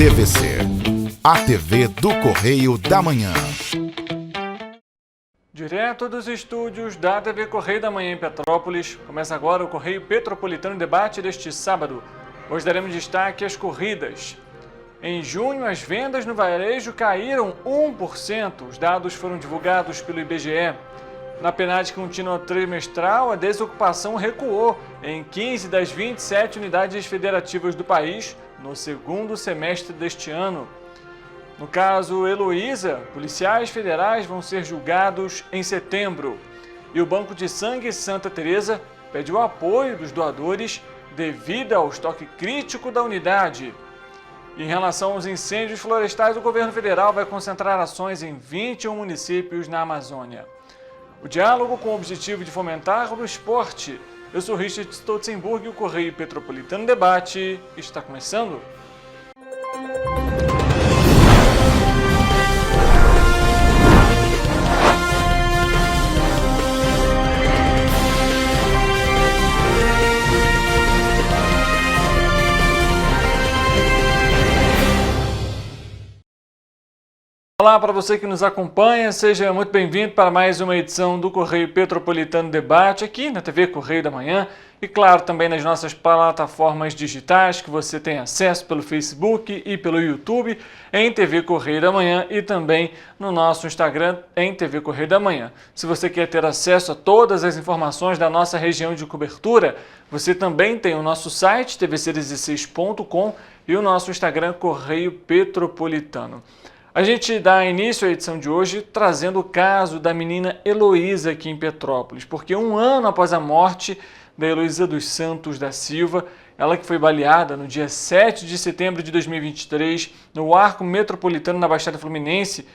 TVC, a TV do Correio da Manhã. Direto dos estúdios da TV Correio da Manhã em Petrópolis, começa agora o Correio Petropolitano Debate deste sábado. Hoje daremos destaque às corridas. Em junho, as vendas no varejo caíram 1%. Os dados foram divulgados pelo IBGE. Na PNAD contínua trimestral, a desocupação recuou em 15 das 27 unidades federativas do país no segundo semestre deste ano. No caso Heloísa, policiais federais vão ser julgados em setembro. E o Banco de Sangue Santa Teresa pede o apoio dos doadores devido ao estoque crítico da unidade. Em relação aos incêndios florestais, o governo federal vai concentrar ações em 21 municípios na Amazônia. O diálogo com o objetivo de fomentar o esporte. Eu sou Richard Stolzenburg e o Correio Petropolitano Debate está começando. Olá para você que nos acompanha, seja muito bem-vindo para mais uma edição do Correio Petropolitano Debate aqui na TV Correio da Manhã e claro também nas nossas plataformas digitais que você tem acesso pelo Facebook e pelo YouTube em TV Correio da Manhã e também no nosso Instagram em TV Correio da Manhã. Se você quer ter acesso a todas as informações da nossa região de cobertura, você também tem o nosso site tvc16.com e o nosso Instagram Correio Petropolitano. A gente dá início à edição de hoje trazendo o caso da menina Heloísa aqui em Petrópolis, porque um ano após a morte da Heloísa dos Santos da Silva, ela que foi baleada no dia 7 de setembro de 2023 no Arco Metropolitano na Baixada Fluminense,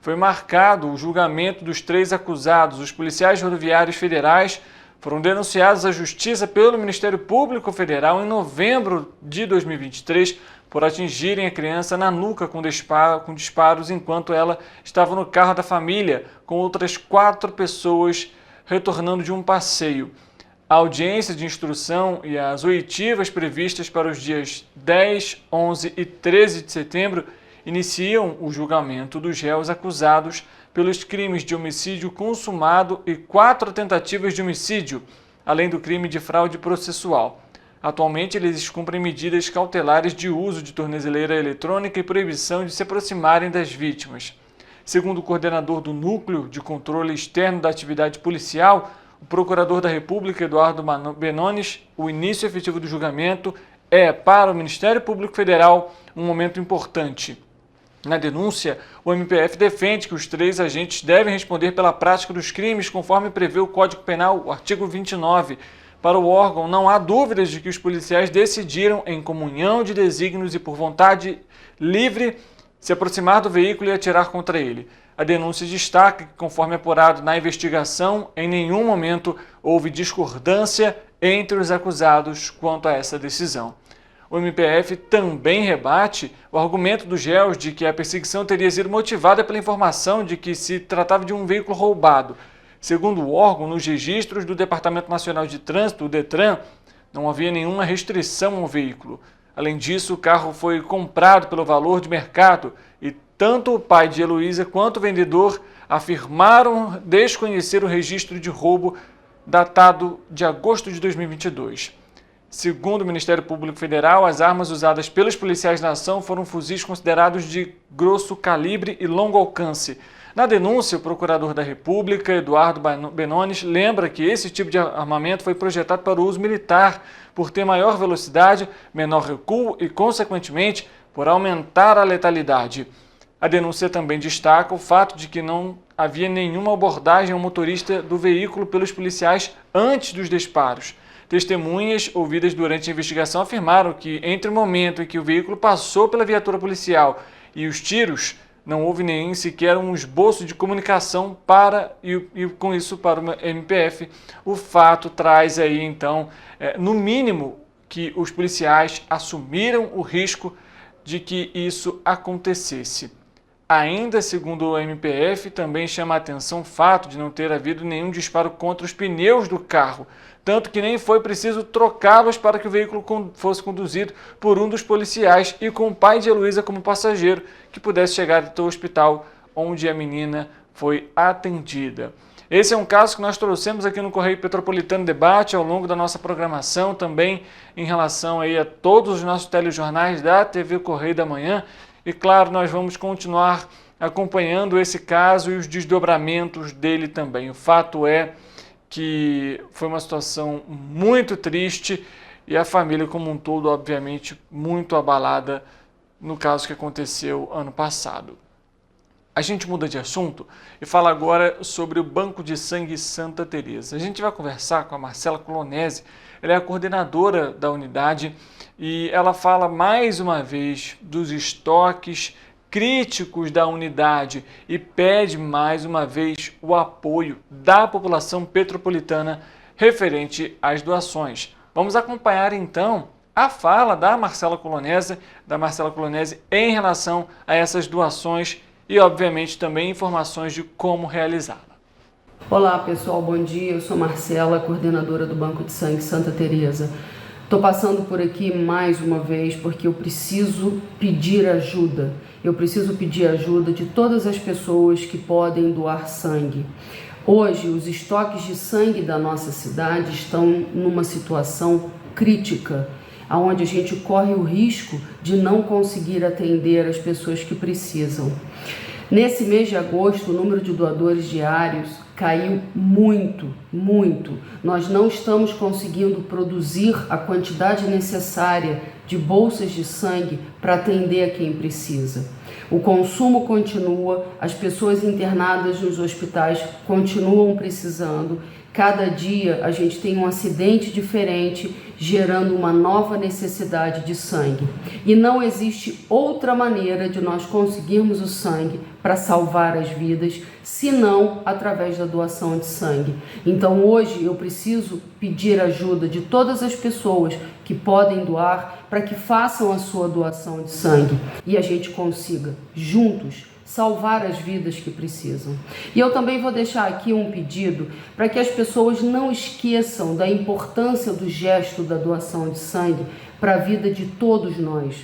foi marcado o julgamento dos 3 acusados. Os policiais rodoviários federais foram denunciados à Justiça pelo Ministério Público Federal em novembro de 2023 por atingirem a criança na nuca com disparos enquanto ela estava no carro da família com outras 4 pessoas retornando de um passeio. A audiência de instrução e as oitivas previstas para os dias 10, 11 e 13 de setembro iniciam o julgamento dos réus acusados pelos crimes de homicídio consumado e 4 tentativas de homicídio, além do crime de fraude processual. Atualmente, eles cumprem medidas cautelares de uso de tornozeleira eletrônica e proibição de se aproximarem das vítimas. Segundo o coordenador do Núcleo de Controle Externo da Atividade Policial, o procurador da República, Eduardo Benones, o início efetivo do julgamento é, para o Ministério Público Federal, um momento importante. Na denúncia, o MPF defende que os 3 agentes devem responder pela prática dos crimes conforme prevê o Código Penal, o artigo 29. Para o órgão, não há dúvidas de que os policiais decidiram, em comunhão de desígnios e por vontade livre, se aproximar do veículo e atirar contra ele. A denúncia destaca que, conforme apurado na investigação, em nenhum momento houve discordância entre os acusados quanto a essa decisão. O MPF também rebate o argumento dos réus de que a perseguição teria sido motivada pela informação de que se tratava de um veículo roubado. Segundo o órgão, nos registros do Departamento Nacional de Trânsito, o DETRAN, não havia nenhuma restrição ao veículo. Além disso, o carro foi comprado pelo valor de mercado e tanto o pai de Heloísa quanto o vendedor afirmaram desconhecer o registro de roubo datado de agosto de 2022. Segundo o Ministério Público Federal, as armas usadas pelos policiais na ação foram fuzis considerados de grosso calibre e longo alcance. Na denúncia, o procurador da República, Eduardo Benones, lembra que esse tipo de armamento foi projetado para o uso militar, por ter maior velocidade, menor recuo e, consequentemente, por aumentar a letalidade. A denúncia também destaca o fato de que não havia nenhuma abordagem ao motorista do veículo pelos policiais antes dos disparos. Testemunhas ouvidas durante a investigação afirmaram que, entre o momento em que o veículo passou pela viatura policial e os tiros, não houve nem sequer um esboço de comunicação e com isso para o MPF. O fato traz aí então, no mínimo, que os policiais assumiram o risco de que isso acontecesse. Ainda segundo o MPF, também chama a atenção o fato de não ter havido nenhum disparo contra os pneus do carro, tanto que nem foi preciso trocá-los para que o veículo fosse conduzido por um dos policiais e com o pai de Heloísa como passageiro, que pudesse chegar até o hospital onde a menina foi atendida. Esse é um caso que nós trouxemos aqui no Correio Petropolitano Debate ao longo da nossa programação, também em relação aí a todos os nossos telejornais da TV Correio da Manhã. E claro, nós vamos continuar acompanhando esse caso e os desdobramentos dele também. O fato é que foi uma situação muito triste e a família como um todo, obviamente, muito abalada no caso que aconteceu ano passado. A gente muda de assunto e fala agora sobre o Banco de Sangue Santa Teresa. A gente vai conversar com a Marcela Colonese, ela é a coordenadora da unidade e ela fala mais uma vez dos estoques críticos da unidade e pede mais uma vez o apoio da população petropolitana referente às doações. Vamos acompanhar então a fala da Marcela Colonese em relação a essas doações e, obviamente, também informações de como realizá-la. Olá, pessoal, bom dia. Eu sou Marcela, coordenadora do Banco de Sangue Santa Teresa. Estou passando por aqui mais uma vez porque eu preciso pedir ajuda. Eu preciso pedir ajuda de todas as pessoas que podem doar sangue. Hoje, os estoques de sangue da nossa cidade estão numa situação crítica, onde a gente corre o risco de não conseguir atender as pessoas que precisam. Nesse mês de agosto, o número de doadores diários caiu muito. Nós não estamos conseguindo produzir a quantidade necessária de bolsas de sangue para atender a quem precisa. O consumo continua, as pessoas internadas nos hospitais continuam precisando. Cada dia a gente tem um acidente diferente, gerando uma nova necessidade de sangue. E não existe outra maneira de nós conseguirmos o sangue para salvar as vidas, senão através da doação de sangue. Então hoje eu preciso pedir ajuda de todas as pessoas que podem doar para que façam a sua doação de sangue e a gente consiga, juntos, salvar as vidas que precisam. E eu também vou deixar aqui um pedido para que as pessoas não esqueçam da importância do gesto da doação de sangue para a vida de todos nós.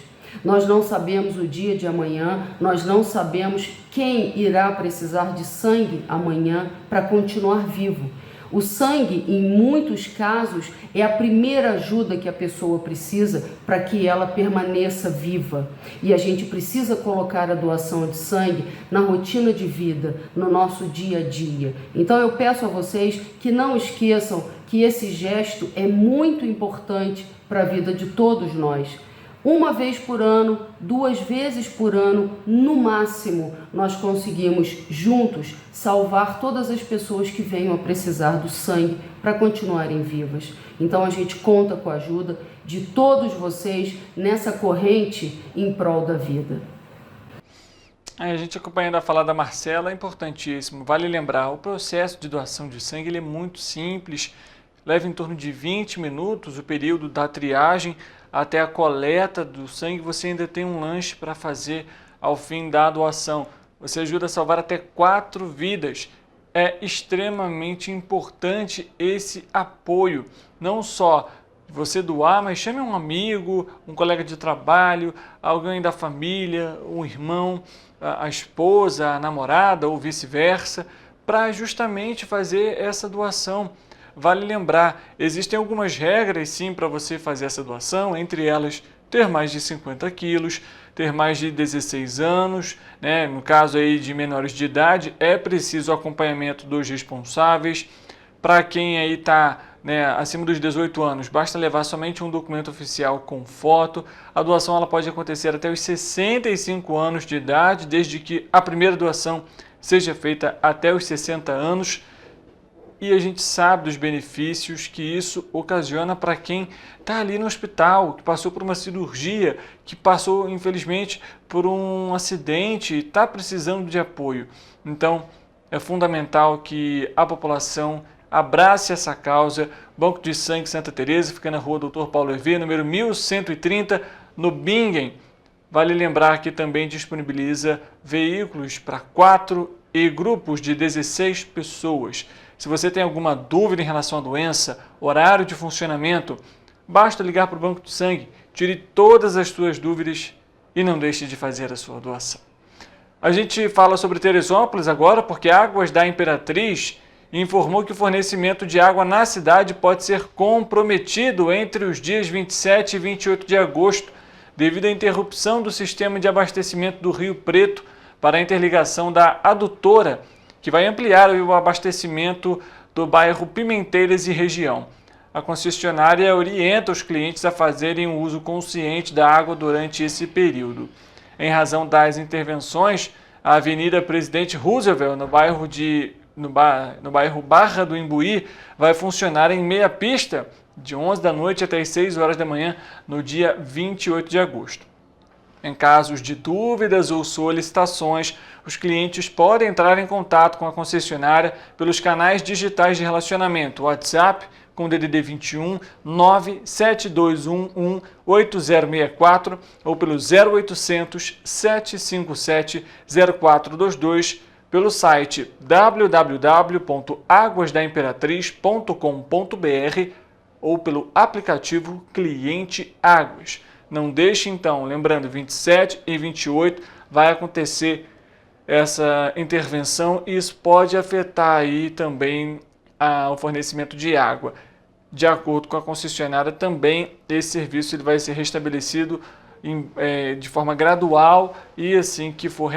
Nós não sabemos o dia de amanhã, nós não sabemos quem irá precisar de sangue amanhã para continuar vivo. O sangue, em muitos casos, é a primeira ajuda que a pessoa precisa para que ela permaneça viva. E a gente precisa colocar a doação de sangue na rotina de vida, no nosso dia a dia. Então eu peço a vocês que não esqueçam que esse gesto é muito importante para a vida de todos nós. Uma vez por ano, 2 vezes por ano, no máximo, nós conseguimos juntos salvar todas as pessoas que venham a precisar do sangue para continuarem vivas. Então a gente conta com a ajuda de todos vocês nessa corrente em prol da vida. A gente acompanhando a fala da Marcela é importantíssimo. Vale lembrar, o processo de doação de sangue ele é muito simples, leva em torno de 20 minutos o período da triagem até a coleta do sangue. Você ainda tem um lanche para fazer ao fim da doação. Você ajuda a salvar até 4 vidas. É extremamente importante esse apoio, não só você doar, mas chame um amigo, um colega de trabalho, alguém da família, um irmão, a esposa, a namorada ou vice-versa, para justamente fazer essa doação. Vale lembrar, existem algumas regras sim para você fazer essa doação, entre elas ter mais de 50 quilos, ter mais de 16 anos, né? No caso aí de menores de idade, é preciso acompanhamento dos responsáveis. Para quem aí está acima dos 18 anos, basta levar somente um documento oficial com foto. A doação ela pode acontecer até os 65 anos de idade, desde que a primeira doação seja feita até os 60 anos. E a gente sabe dos benefícios que isso ocasiona para quem está ali no hospital, que passou por uma cirurgia, que passou, infelizmente, por um acidente e está precisando de apoio. Então, é fundamental que a população abrace essa causa. Banco de Sangue Santa Teresa fica na rua Dr. Paulo Hervé, número 1130, no Bingen. Vale lembrar que também disponibiliza veículos para 4 e grupos de 16 pessoas. Se você tem alguma dúvida em relação à doença, horário de funcionamento, basta ligar para o Banco do Sangue, tire todas as suas dúvidas e não deixe de fazer a sua doação. A gente fala sobre Teresópolis agora porque Águas da Imperatriz informou que o fornecimento de água na cidade pode ser comprometido entre os dias 27 e 28 de agosto, devido à interrupção do sistema de abastecimento do Rio Preto para a interligação da adutora, que vai ampliar o abastecimento do bairro Pimenteiras e região. A concessionária orienta os clientes a fazerem um uso consciente da água durante esse período. Em razão das intervenções, a Avenida Presidente Roosevelt, no bairro Barra do Imbuí, vai funcionar em meia pista, de 11 da noite até as 6 horas da manhã, no dia 28 de agosto. Em casos de dúvidas ou solicitações, os clientes podem entrar em contato com a concessionária pelos canais digitais de relacionamento, WhatsApp, com DDD 21 97211 8064 ou pelo 0800 757 0422, pelo site www.aguasdaimperatriz.com.br ou pelo aplicativo Cliente Águas. Não deixe então, lembrando, 27 e 28 vai acontecer essa intervenção e isso pode afetar aí também o fornecimento de água. De acordo com a concessionária, também esse serviço ele vai ser restabelecido de forma gradual e assim que for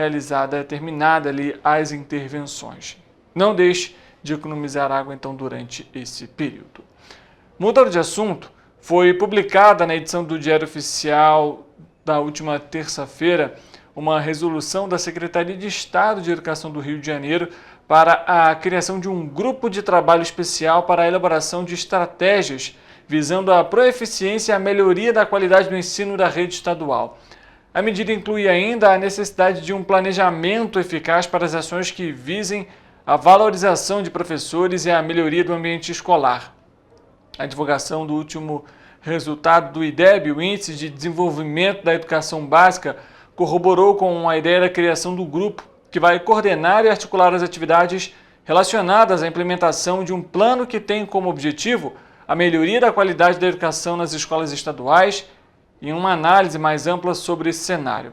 terminada ali as intervenções. Não deixe de economizar água então durante esse período. Mudando de assunto, foi publicada na edição do Diário Oficial da última terça-feira uma resolução da Secretaria de Estado de Educação do Rio de Janeiro para a criação de um grupo de trabalho especial para a elaboração de estratégias visando a proeficiência e a melhoria da qualidade do ensino da rede estadual. A medida inclui ainda a necessidade de um planejamento eficaz para as ações que visem a valorização de professores e a melhoria do ambiente escolar. A divulgação do último resultado do IDEB, o Índice de Desenvolvimento da Educação Básica, corroborou com a ideia da criação do grupo, que vai coordenar e articular as atividades relacionadas à implementação de um plano que tem como objetivo a melhoria da qualidade da educação nas escolas estaduais e uma análise mais ampla sobre esse cenário.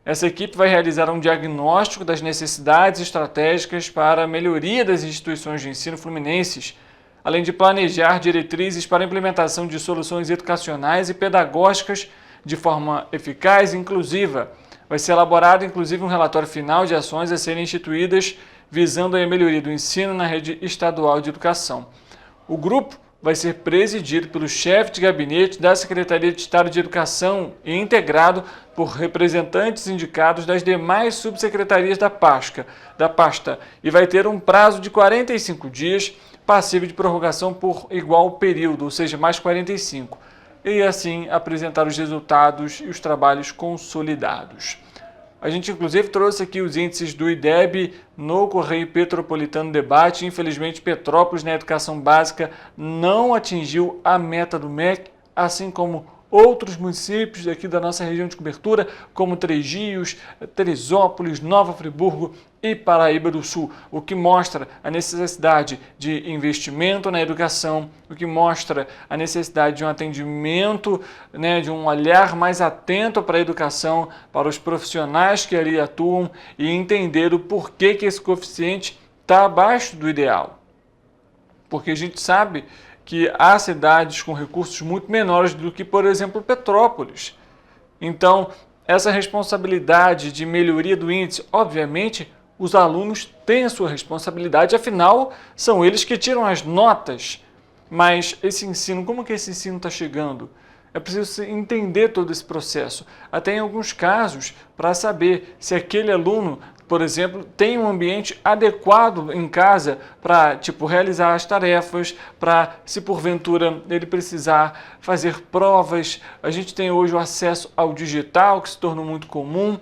Essa equipe vai realizar um diagnóstico das necessidades estratégicas para a melhoria das instituições de ensino fluminenses, além de planejar diretrizes para a implementação de soluções educacionais e pedagógicas de forma eficaz e inclusiva. Vai ser elaborado, inclusive, um relatório final de ações a serem instituídas visando a melhoria do ensino na rede estadual de educação. O grupo vai ser presidido pelo chefe de gabinete da Secretaria de Estado de Educação e integrado por representantes indicados das demais subsecretarias da pasta e vai ter um prazo de 45 dias, passível de prorrogação por igual período, ou seja, mais 45, e assim apresentar os resultados e os trabalhos consolidados. A gente inclusive trouxe aqui os índices do IDEB no Correio Petropolitano Debate. Infelizmente, Petrópolis na educação básica não atingiu a meta do MEC, assim como outros municípios aqui da nossa região de cobertura, como Três Rios, Teresópolis, Nova Friburgo e Paraíba do Sul, o que mostra a necessidade de investimento na educação, o que mostra a necessidade de um atendimento, de um olhar mais atento para a educação, para os profissionais que ali atuam e entender o porquê que esse coeficiente está abaixo do ideal. Porque a gente sabe que há cidades com recursos muito menores do que, por exemplo, Petrópolis. Então, essa responsabilidade de melhoria do índice, obviamente, os alunos têm a sua responsabilidade, afinal, são eles que tiram as notas. Mas esse ensino, como que esse ensino está chegando? É preciso entender todo esse processo, até em alguns casos, para saber se aquele aluno, por exemplo, tem um ambiente adequado em casa para, realizar as tarefas, para, se porventura ele precisar fazer provas. A gente tem hoje o acesso ao digital, que se tornou muito comum.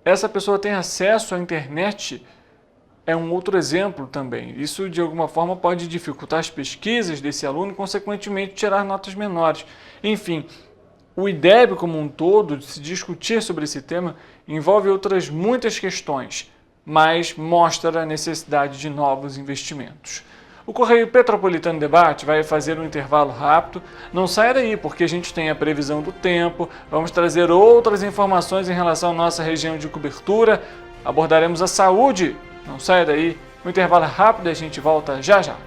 Essa pessoa tem acesso à internet, é um outro exemplo também. Isso, de alguma forma, pode dificultar as pesquisas desse aluno e, consequentemente, tirar notas menores. Enfim, O IDEB como um todo, de se discutir sobre esse tema, envolve outras muitas questões, mas mostra a necessidade de novos investimentos. O Correio Petropolitano Debate vai fazer um intervalo rápido. Não saia daí, porque a gente tem a previsão do tempo, vamos trazer outras informações em relação à nossa região de cobertura, abordaremos a saúde. Não saia daí, um intervalo rápido e a gente volta já já.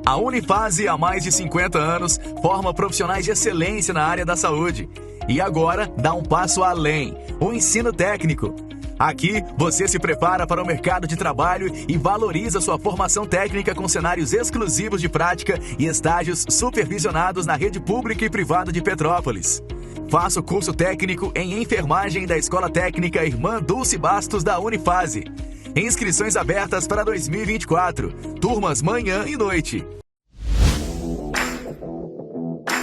A Unifase, há mais de 50 anos, forma profissionais de excelência na área da saúde. E agora dá um passo além, o ensino técnico. Aqui, você se prepara para o mercado de trabalho e valoriza sua formação técnica com cenários exclusivos de prática e estágios supervisionados na rede pública e privada de Petrópolis. Faça o curso técnico em enfermagem da Escola Técnica Irmã Dulce Bastos da Unifase. Inscrições abertas para 2024. Turmas manhã e noite.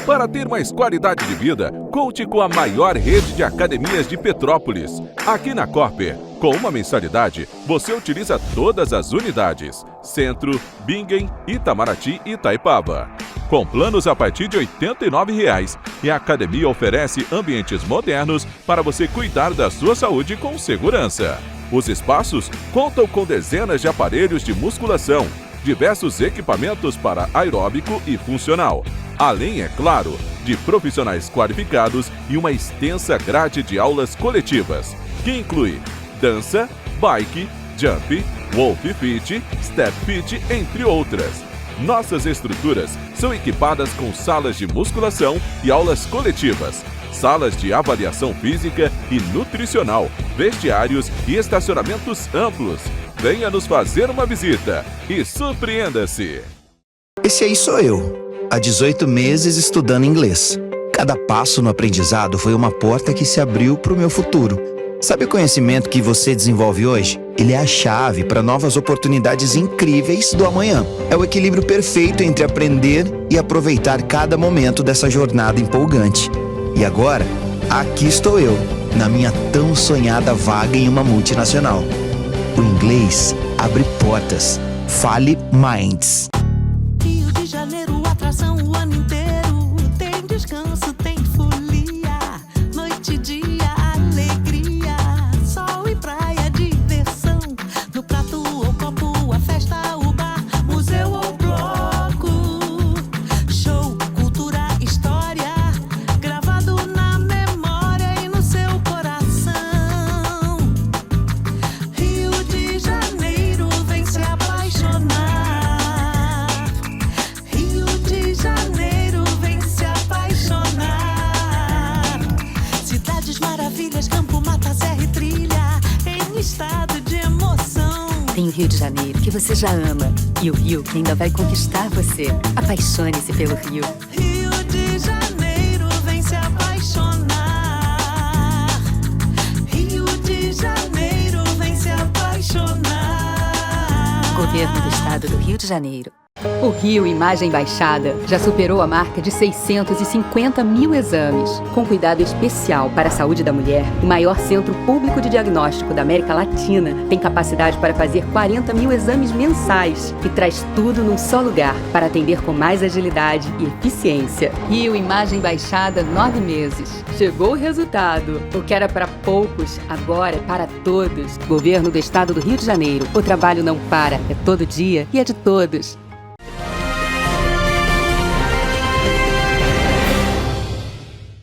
Para ter mais qualidade de vida, conte com a maior rede de academias de Petrópolis. Aqui na Corper, com uma mensalidade, você utiliza todas as unidades: Centro, Bingen, Itamaraty e Itaipava. Com planos a partir de R$ 89,00, e a academia oferece ambientes modernos para você cuidar da sua saúde com segurança. Os espaços contam com dezenas de aparelhos de musculação, diversos equipamentos para aeróbico e funcional, além, é claro, de profissionais qualificados e uma extensa grade de aulas coletivas, que inclui dança, bike, jump, wolf fit, step fit, entre outras. Nossas estruturas são equipadas com salas de musculação e aulas coletivas, salas de avaliação física e nutricional, vestiários e estacionamentos amplos. Venha nos fazer uma visita e surpreenda-se! Esse aí sou eu, há 18 meses estudando inglês. Cada passo no aprendizado foi uma porta que se abriu para o meu futuro. Sabe o conhecimento que você desenvolve hoje? Ele é a chave para novas oportunidades incríveis do amanhã. É o equilíbrio perfeito entre aprender e aproveitar cada momento dessa jornada empolgante. E agora, aqui estou eu, na minha tão sonhada vaga em uma multinacional. O inglês abre portas. Fale Minds. Rio de Janeiro, atração o ano inteiro. Tem descanso, tem folia. Noite e dia, alegria. Sol e praia, diversão. No prato ou copo, a festa, o bar, museu ou bloco. Show, cultura, história. Gravado na memória e no seu coração. Rio de Janeiro, vem se apaixonar. Rio de Janeiro, vem se apaixonar. Cidades maravilhas, campo, mata, serra e trilha, em estado de emoção. Tem o Rio de Janeiro, que você já ama, e o Rio que ainda vai conquistar você. Apaixone-se pelo Rio. Rio de Janeiro, vem se apaixonar. Rio de Janeiro, vem se apaixonar. Governo do Estado do Rio de Janeiro. O Rio Imagem Baixada já superou a marca de 650 mil exames. Com cuidado especial para a saúde da mulher, o maior centro público de diagnóstico da América Latina tem capacidade para fazer 40 mil exames mensais e traz tudo num só lugar para atender com mais agilidade e eficiência. Rio Imagem Baixada, 9 meses. Chegou o resultado. O que era para poucos, agora é para todos. Governo do Estado do Rio de Janeiro. O trabalho não para, é todo dia e é de todos.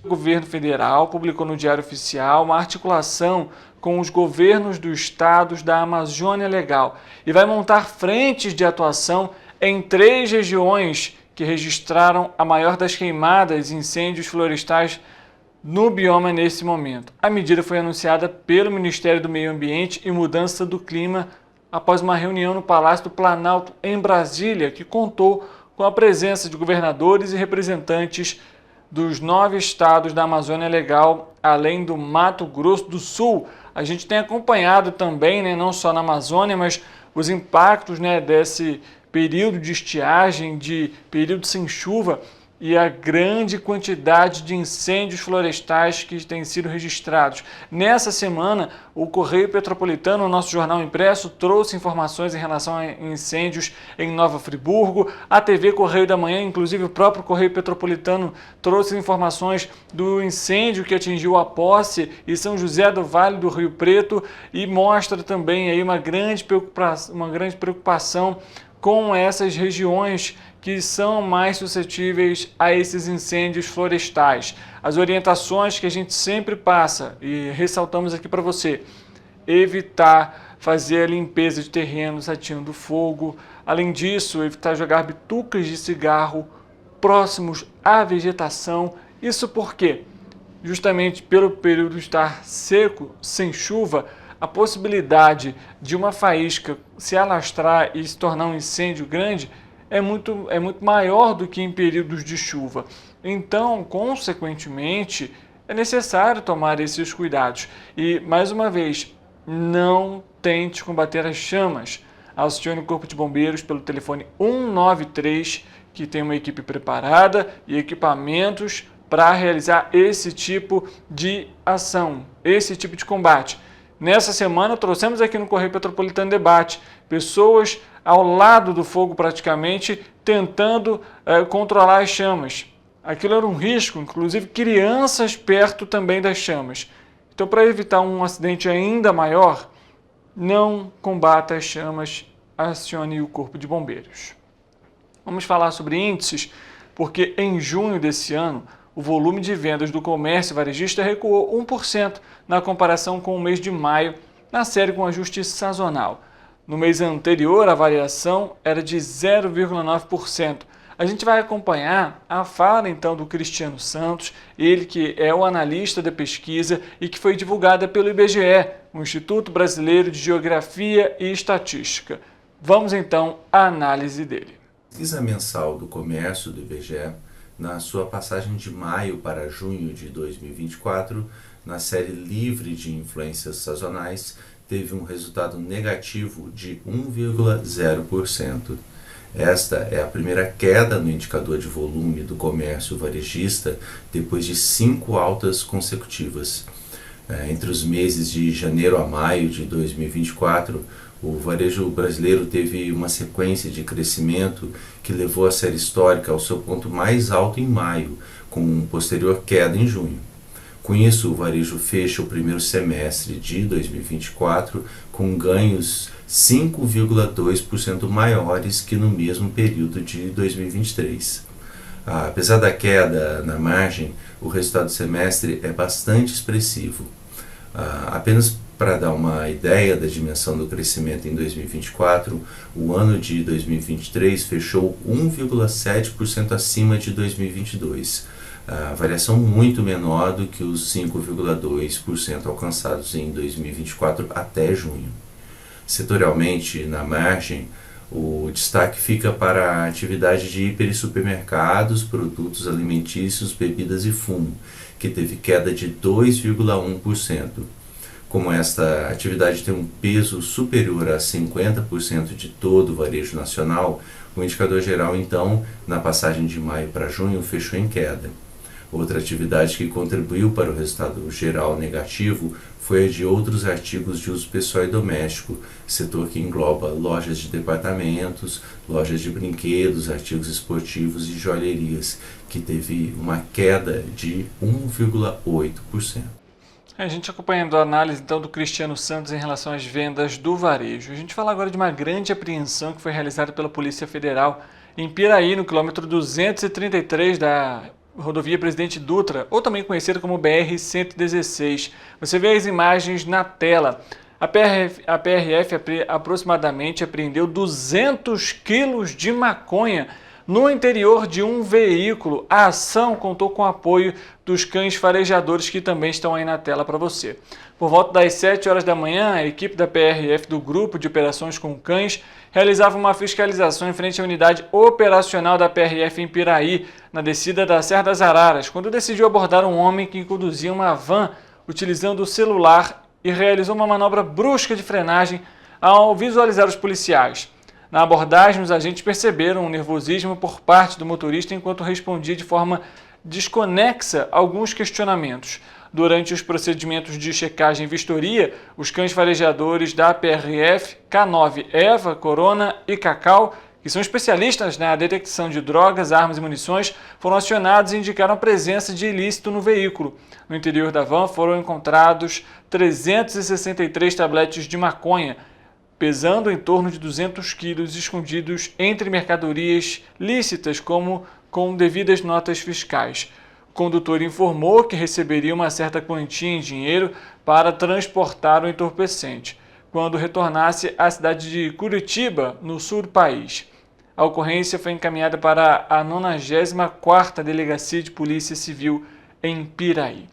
O governo federal publicou no Diário Oficial uma articulação com os governos dos estados da Amazônia Legal e vai montar frentes de atuação em 3 regiões que registraram a maior das queimadas e incêndios florestais no bioma nesse momento. A medida foi anunciada pelo Ministério do Meio Ambiente e Mudança do Clima após uma reunião no Palácio do Planalto, em Brasília, que contou com a presença de governadores e representantes dos 9 estados da Amazônia Legal, além do Mato Grosso do Sul. A gente tem acompanhado também, não só na Amazônia, mas os impactos desse período de estiagem, de período sem chuva e a grande quantidade de incêndios florestais que têm sido registrados. Nessa semana, o Correio Petropolitano, o nosso jornal impresso, trouxe informações em relação a incêndios em Nova Friburgo. A TV Correio da Manhã, inclusive o próprio Correio Petropolitano, trouxe informações do incêndio que atingiu a Posse e São José do Vale do Rio Preto e mostra também aí uma grande preocupação com essas regiões que são mais suscetíveis a esses incêndios florestais. As orientações que a gente sempre passa e ressaltamos aqui para você: evitar fazer a limpeza de terrenos ateando fogo. Além disso, evitar jogar bitucas de cigarro próximos à vegetação. Isso porque, justamente pelo período estar seco, sem chuva, a possibilidade de uma faísca se alastrar e se tornar um incêndio grande é muito maior do que em períodos de chuva. Então, consequentemente, é necessário tomar esses cuidados. E, mais uma vez, não tente combater as chamas. Acione o Corpo de Bombeiros pelo telefone 193, que tem uma equipe preparada e equipamentos para realizar esse tipo de ação, esse tipo de combate. Nessa semana, trouxemos aqui no Correio Petropolitano Debate pessoas ao lado do fogo praticamente, tentando controlar as chamas. Aquilo era um risco, inclusive crianças perto também das chamas. Então, para evitar um acidente ainda maior, não combata as chamas, acione o Corpo de Bombeiros. Vamos falar sobre índices, porque em junho desse ano, o volume de vendas do comércio varejista recuou 1% na comparação com o mês de maio, na série com ajuste sazonal. No mês anterior, a variação era de 0,9%. A gente vai acompanhar a fala, então, do Cristiano Santos, ele que é o analista da pesquisa e que foi divulgada pelo IBGE, o Instituto Brasileiro de Geografia e Estatística. Vamos, então, à análise dele. A pesquisa mensal do comércio do IBGE, na sua passagem de maio para junho de 2024, na série livre de influências sazonais, teve um resultado negativo de 1,0%. Esta é a primeira queda no indicador de volume do comércio varejista depois de 5 altas consecutivas. Entre os meses de janeiro a maio de 2024, o varejo brasileiro teve uma sequência de crescimento que levou a série histórica ao seu ponto mais alto em maio, com posterior queda em junho. Com isso, o varejo fecha o primeiro semestre de 2024 com ganhos 5,2% maiores que no mesmo período de 2023. Apesar da queda na margem, o resultado do semestre é bastante expressivo. Apenas para dar uma ideia da dimensão do crescimento em 2024, o ano de 2023 fechou 1,7% acima de 2022. Variação muito menor do que os 5,2% alcançados em 2024 até junho. Setorialmente, na margem, o destaque fica para a atividade de hiper e supermercados, produtos alimentícios, bebidas e fumo, que teve queda de 2,1%. Como esta atividade tem um peso superior a 50% de todo o varejo nacional, o indicador geral, então, na passagem de maio para junho, fechou em queda. Outra atividade que contribuiu para o resultado geral negativo foi a de outros artigos de uso pessoal e doméstico, setor que engloba lojas de departamentos, lojas de brinquedos, artigos esportivos e joalherias, que teve uma queda de 1,8%. A gente acompanhando a análise então do Cristiano Santos em relação às vendas do varejo. A gente fala agora de uma grande apreensão que foi realizada pela Polícia Federal em Piraí, no quilômetro 233 da rodovia Presidente Dutra, ou também conhecida como BR-116. Você vê as imagens na tela. A PRF aproximadamente apreendeu 200 quilos de maconha no interior de um veículo. A ação contou com o apoio dos cães farejadores que também estão aí na tela para você. Por volta das 7 horas da manhã, a equipe da PRF do Grupo de Operações com Cães realizava uma fiscalização em frente à unidade operacional da PRF em Piraí, na descida da Serra das Araras, quando decidiu abordar um homem que conduzia uma van utilizando o celular e realizou uma manobra brusca de frenagem ao visualizar os policiais. Na abordagem, os agentes perceberam um nervosismo por parte do motorista enquanto respondia de forma desconexa a alguns questionamentos. Durante os procedimentos de checagem e vistoria, os cães farejadores da PRF, K9 Eva, Corona e Cacau, que são especialistas na detecção de drogas, armas e munições, foram acionados e indicaram a presença de ilícito no veículo. No interior da van foram encontrados 363 tabletes de maconha, pesando em torno de 200 quilos, escondidos entre mercadorias lícitas, como com devidas notas fiscais. O condutor informou que receberia uma certa quantia em dinheiro para transportar o entorpecente, quando retornasse à cidade de Curitiba, no sul do país. A ocorrência foi encaminhada para a 94ª Delegacia de Polícia Civil em Piraí.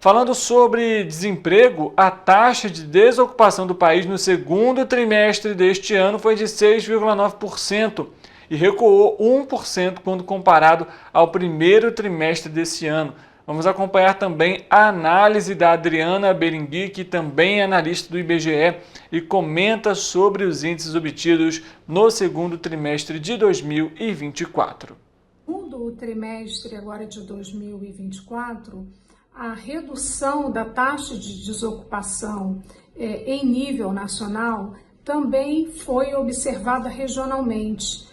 Falando sobre desemprego, a taxa de desocupação do país no segundo trimestre deste ano foi de 6,9% e recuou 1% quando comparado ao primeiro trimestre desse ano. Vamos acompanhar também a análise da Adriana Berengui, que também é analista do IBGE e comenta sobre os índices obtidos no segundo trimestre de 2024. No segundo trimestre agora de 2024, a redução da taxa de desocupação em nível nacional também foi observada regionalmente.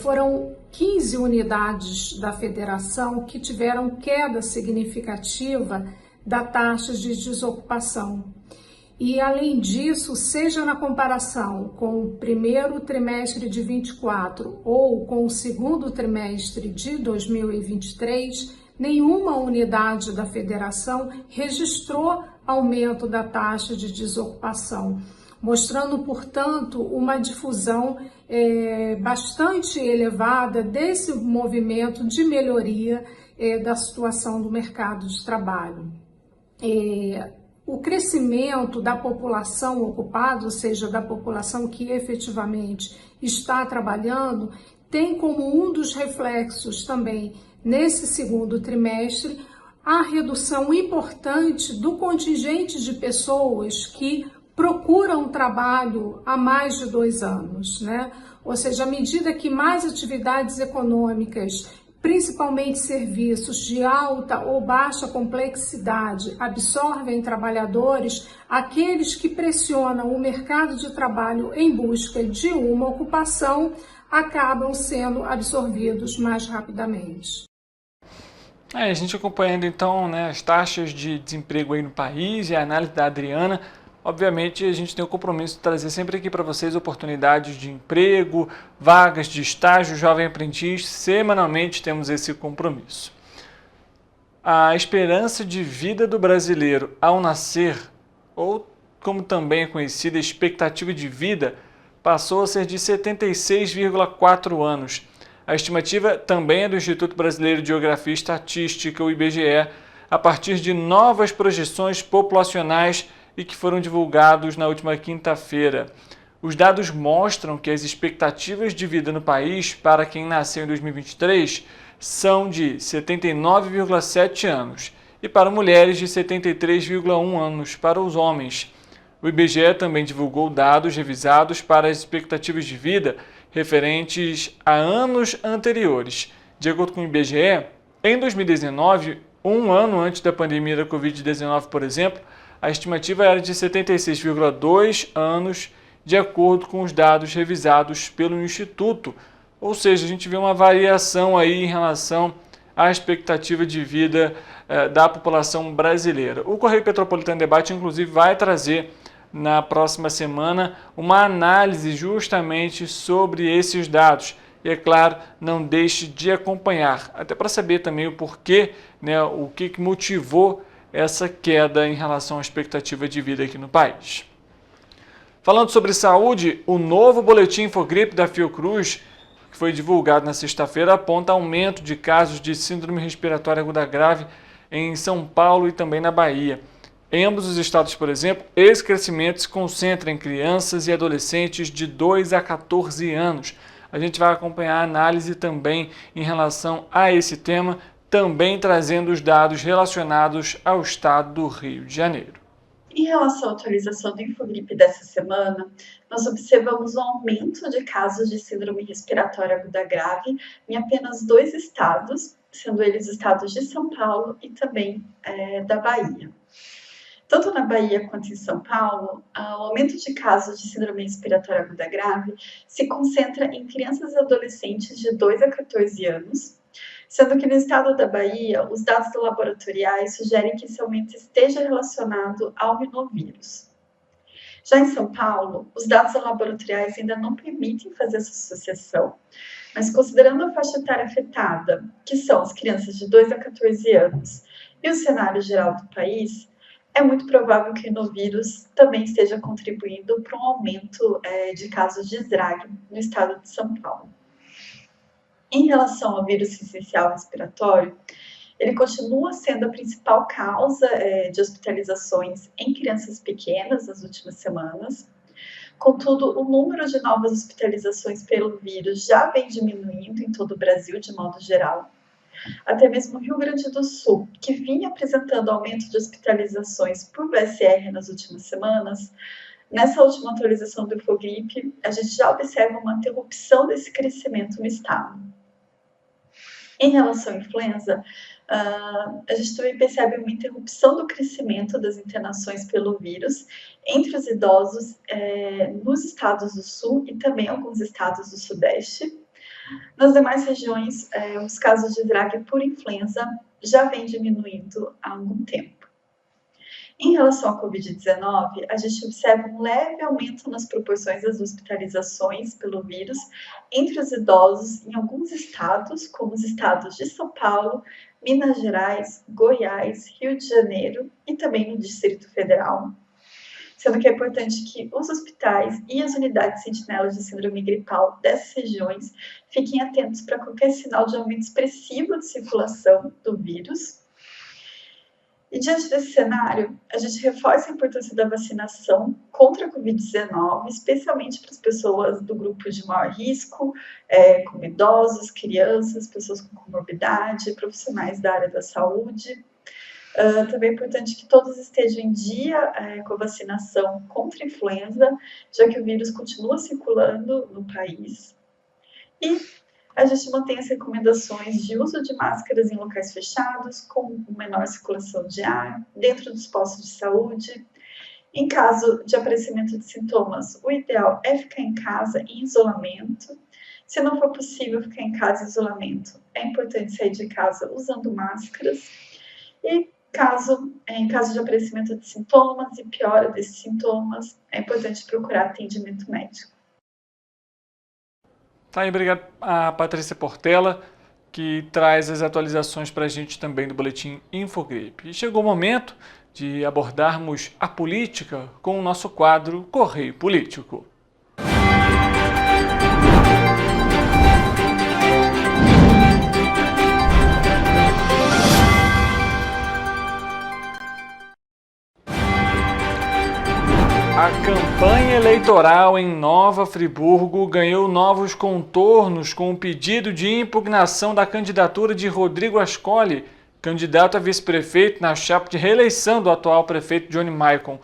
Foram 15 unidades da federação que tiveram queda significativa da taxa de desocupação. E, além disso, seja na comparação com o primeiro trimestre de 24 ou com o segundo trimestre de 2023, nenhuma unidade da federação registrou aumento da taxa de desocupação, mostrando, portanto, uma difusão bastante elevada desse movimento de melhoria da situação do mercado de trabalho. O crescimento da população ocupada, ou seja, da população que efetivamente está trabalhando, tem como um dos reflexos também, nesse segundo trimestre, a redução importante do contingente de pessoas que procuram trabalho há mais de 2 anos, né? Ou seja, à medida que mais atividades econômicas, principalmente serviços de alta ou baixa complexidade, absorvem trabalhadores, aqueles que pressionam o mercado de trabalho em busca de uma ocupação acabam sendo absorvidos mais rapidamente. A gente acompanhando então, né, as taxas de desemprego aí no país e a análise da Adriana. Obviamente, a gente tem o compromisso de trazer sempre aqui para vocês oportunidades de emprego, vagas de estágio, jovem aprendiz. Semanalmente temos esse compromisso. A esperança de vida do brasileiro ao nascer, ou como também é conhecida, expectativa de vida, passou a ser de 76,4 anos. A estimativa também é do Instituto Brasileiro de Geografia e Estatística, o IBGE, a partir de novas projeções populacionais e que foram divulgados na última quinta-feira. Os dados mostram que as expectativas de vida no país para quem nasceu em 2023 são de 79,7 anos e para mulheres de 73,1 anos para os homens. O IBGE também divulgou dados revisados para as expectativas de vida referentes a anos anteriores. De acordo com o IBGE, em 2019, um ano antes da pandemia da Covid-19, por exemplo, a estimativa era de 76,2 anos, de acordo com os dados revisados pelo Instituto. Ou seja, a gente vê uma variação aí em relação à expectativa de vida da população brasileira. O Correio Petropolitano Debate, inclusive, vai trazer na próxima semana uma análise justamente sobre esses dados. E, é claro, não deixe de acompanhar, até para saber também o porquê, né, o que motivou essa queda em relação à expectativa de vida aqui no país. Falando sobre saúde, o novo boletim Infogripe da Fiocruz, que foi divulgado na sexta-feira, aponta aumento de casos de síndrome respiratória aguda grave em São Paulo e também na Bahia. Em ambos os estados, por exemplo, esse crescimento se concentra em crianças e adolescentes de 2 a 14 anos. A gente vai acompanhar a análise também em relação a esse tema, também trazendo os dados relacionados ao estado do Rio de Janeiro. Em relação à atualização do Infogripe dessa semana, nós observamos um aumento de casos de síndrome respiratória aguda grave em apenas 2 estados, sendo eles os estados de São Paulo e também da Bahia. Tanto na Bahia quanto em São Paulo, o aumento de casos de síndrome respiratória aguda grave se concentra em crianças e adolescentes de 2 a 14 anos, sendo que no estado da Bahia, os dados laboratoriais sugerem que esse aumento esteja relacionado ao rinovírus. Já em São Paulo, os dados laboratoriais ainda não permitem fazer essa associação, mas considerando a faixa etária afetada, que são as crianças de 2 a 14 anos, e o cenário geral do país, é muito provável que o rinovírus também esteja contribuindo para um aumento de casos de SRAG no estado de São Paulo. Em relação ao vírus sincicial respiratório, ele continua sendo a principal causa de hospitalizações em crianças pequenas nas últimas semanas. Contudo, o número de novas hospitalizações pelo vírus já vem diminuindo em todo o Brasil, de modo geral. Até mesmo o Rio Grande do Sul, que vinha apresentando aumento de hospitalizações por VSR nas últimas semanas, nessa última atualização do Infogripe, a gente já observa uma interrupção desse crescimento no estado. Em relação à influenza, a gente também percebe uma interrupção do crescimento das internações pelo vírus entre os idosos nos estados do Sul e também alguns estados do Sudeste. Nas demais regiões, os casos de SRAG por influenza já vêm diminuindo há algum tempo. Em relação à Covid-19, a gente observa um leve aumento nas proporções das hospitalizações pelo vírus entre os idosos em alguns estados, como os estados de São Paulo, Minas Gerais, Goiás, Rio de Janeiro e também no Distrito Federal. Sendo que é importante que os hospitais e as unidades sentinelas de síndrome gripal dessas regiões fiquem atentos para qualquer sinal de aumento expressivo de circulação do vírus. E diante desse cenário, a gente reforça a importância da vacinação contra a Covid-19, especialmente para as pessoas do grupo de maior risco, como idosos, crianças, pessoas com comorbidade, profissionais da área da saúde. Também é importante que todos estejam em dia com a vacinação contra a influenza, já que o vírus continua circulando no país. E a gente mantém as recomendações de uso de máscaras em locais fechados, com menor circulação de ar, dentro dos postos de saúde. Em caso de aparecimento de sintomas, o ideal é ficar em casa em isolamento. Se não for possível ficar em casa em isolamento, é importante sair de casa usando máscaras. E em caso de aparecimento de sintomas e piora desses sintomas, é importante procurar atendimento médico. Tá aí, obrigado a Patrícia Portela, que traz as atualizações para a gente também do Boletim Infogripe. E chegou o momento de abordarmos a política com o nosso quadro Correio Político. A campanha eleitoral em Nova Friburgo ganhou novos contornos com o pedido de impugnação da candidatura de Rodrigo Ascoli, candidato a vice-prefeito na chapa de reeleição do atual prefeito Johnny Maicon.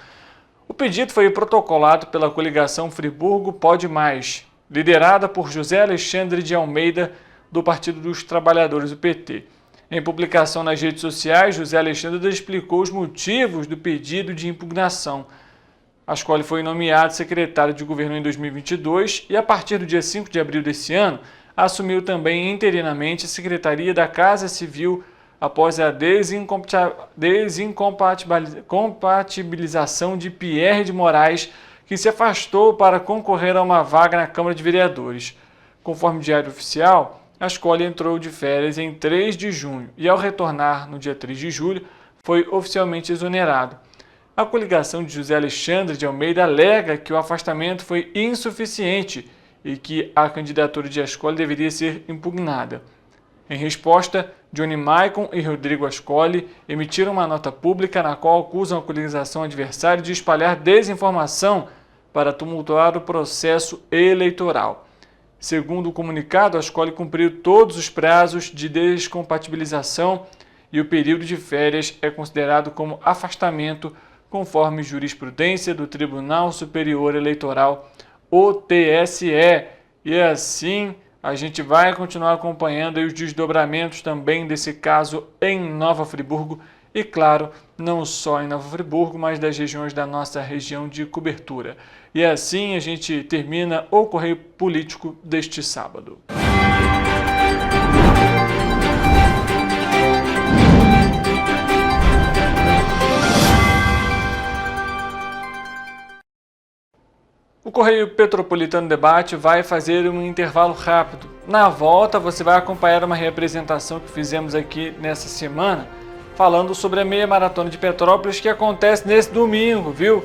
O pedido foi protocolado pela coligação Friburgo Pode Mais, liderada por José Alexandre de Almeida, do Partido dos Trabalhadores, o PT. Em publicação nas redes sociais, José Alexandre explicou os motivos do pedido de impugnação. Ascoli foi nomeado secretário de governo em 2022 e, a partir do dia 5 de abril desse ano, assumiu também interinamente a Secretaria da Casa Civil após a desincompatibilização de Pierre de Moraes, que se afastou para concorrer a uma vaga na Câmara de Vereadores. Conforme o Diário Oficial, Ascoli entrou de férias em 3 de junho e, ao retornar no dia 3 de julho, foi oficialmente exonerado. A coligação de José Alexandre de Almeida alega que o afastamento foi insuficiente e que a candidatura de Ascoli deveria ser impugnada. Em resposta, Johnny Maicon e Rodrigo Ascoli emitiram uma nota pública na qual acusam a coligação adversária de espalhar desinformação para tumultuar o processo eleitoral. Segundo o comunicado, Ascoli cumpriu todos os prazos de descompatibilização e o período de férias é considerado como afastamento conforme jurisprudência do Tribunal Superior Eleitoral, o TSE. E assim a gente vai continuar acompanhando aí os desdobramentos também desse caso em Nova Friburgo e, claro, não só em Nova Friburgo, mas das regiões da nossa região de cobertura. E assim a gente termina o Correio Político deste sábado. O Correio Petropolitano Debate vai fazer um intervalo rápido. Na volta, você vai acompanhar uma representação que fizemos aqui nessa semana, falando sobre a meia maratona de Petrópolis que acontece nesse domingo, viu?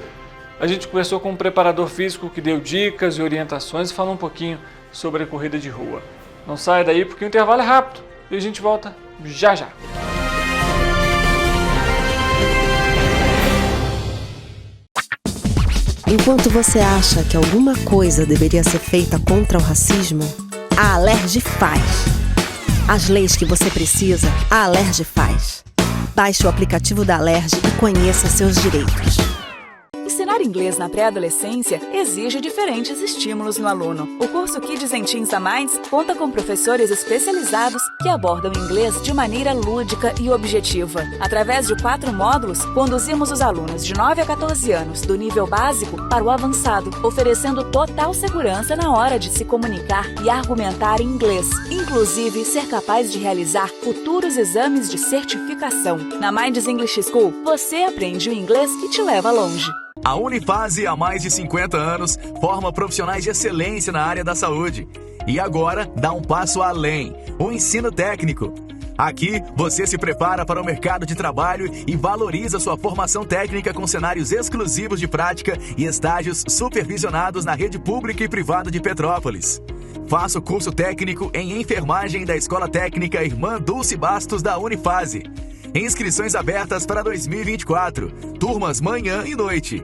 A gente conversou com um preparador físico que deu dicas e orientações e falou um pouquinho sobre a corrida de rua. Não saia daí porque o intervalo é rápido e a gente volta já já. Enquanto você acha que alguma coisa deveria ser feita contra o racismo, a Alerj faz. As leis que você precisa, a Alerj faz. Baixe o aplicativo da Alerj e conheça seus direitos. Ensinar inglês na pré-adolescência exige diferentes estímulos no aluno. O curso Kids and Teens a Mais conta com professores especializados que abordam inglês de maneira lúdica e objetiva. Através de 4 módulos, conduzimos os alunos de 9 a 14 anos do nível básico para o avançado, oferecendo total segurança na hora de se comunicar e argumentar em inglês, inclusive ser capaz de realizar futuros exames de certificação. Na Minds English School, você aprende o inglês que te leva longe. A Unifase, há mais de 50 anos, forma profissionais de excelência na área da saúde. E agora dá um passo além, o ensino técnico. Aqui, você se prepara para o mercado de trabalho e valoriza sua formação técnica com cenários exclusivos de prática e estágios supervisionados na rede pública e privada de Petrópolis. Faça o curso técnico em enfermagem da Escola Técnica Irmã Dulce Bastos da Unifase. Inscrições abertas para 2024. Turmas manhã e noite.